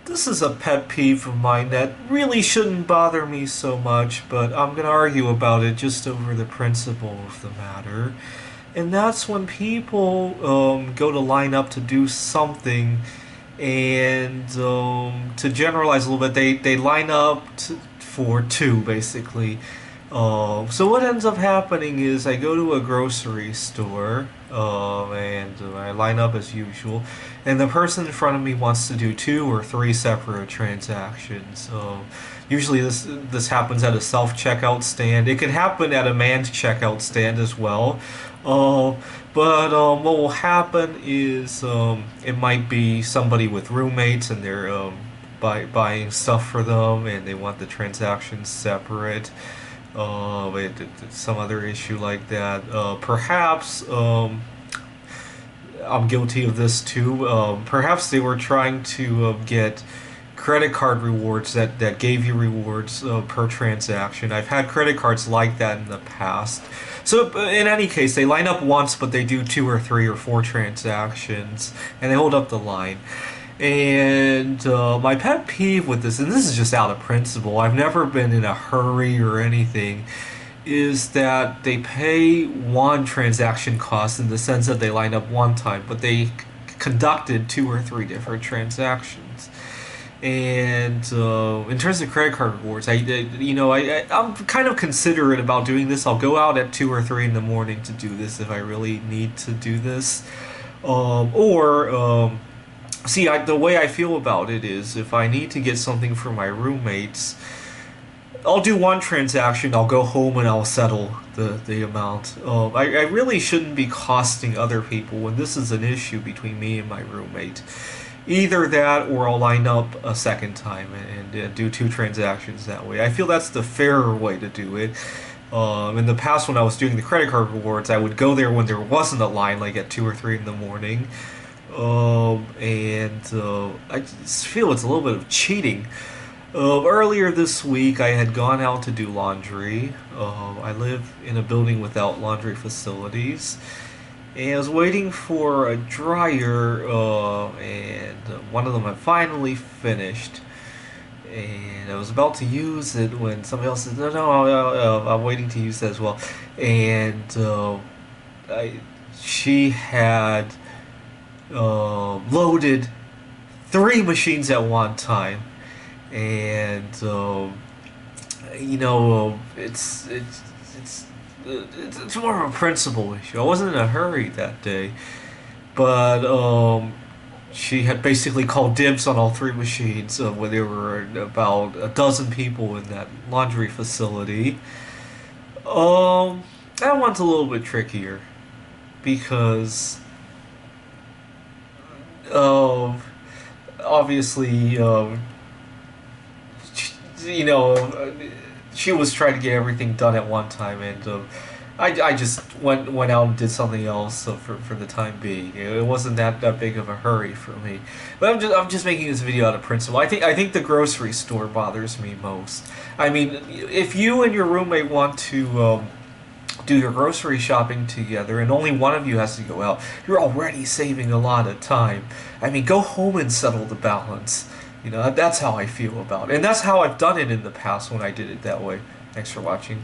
This is a pet peeve of mine that really shouldn't bother me so much, but I'm going to argue about it just over the principle of the matter. And that's when people go to line up to do something, and to generalize a little bit, they line up for two, basically. So what ends up happening is I go to a grocery store, and I line up as usual, and the person in front of me wants to do two or three separate transactions. Usually this happens at a self checkout stand. It can happen at a manned checkout stand as well. Uh, but what will happen is it might be somebody with roommates and they're buying stuff for them and they want the transactions separate. Some other issue like that. Perhaps I'm guilty of this too. Perhaps they were trying to get credit card rewards that gave you rewards per transaction. I've had credit cards like that in the past. So in any case, they line up once, but they do two or three or four transactions, and they hold up the line. And my pet peeve with this, and this is just out of principle, I've never been in a hurry or anything, is that they pay one transaction cost in the sense that they line up one time, but they conducted two or three different transactions. And in terms of credit card rewards, I'm kind of considerate about doing this. I'll go out at 2 or 3 in the morning to do this if I really need to do this, or see, the way I feel about it is if I need to get something for my roommates, I'll do one transaction, I'll go home and I'll settle the amount. I really shouldn't be costing other people when this is an issue between me and my roommate. Either that or I'll line up a second time and do two transactions that way. I feel that's the fairer way to do it. In the past when I was doing the credit card rewards, I would go there when there wasn't a line, like at 2 or 3 in the morning. I just feel it's a little bit of cheating. Earlier this week, I had gone out to do laundry. I live in a building without laundry facilities. And I was waiting for a dryer, and one of them had finally finished. And I was about to use it when somebody else said, no, I'm waiting to use that as well. And she had loaded 3 machines at one time. And, it's more of a principle issue. I wasn't in a hurry that day, but she had basically called dibs on all 3 machines when there were about a dozen people in that laundry facility. That one's a little bit trickier because obviously, she was trying to get everything done at one time, and I just went out and did something else for the time being. It wasn't that big of a hurry for me. But I'm just making this video out of principle. I think the grocery store bothers me most. I mean, if you and your roommate want to do your grocery shopping together and only one of you has to go out, you're already saving a lot of time. I mean, go home and settle the balance. That's how I feel about it. And that's how I've done it in the past when I did it that way. Thanks for watching.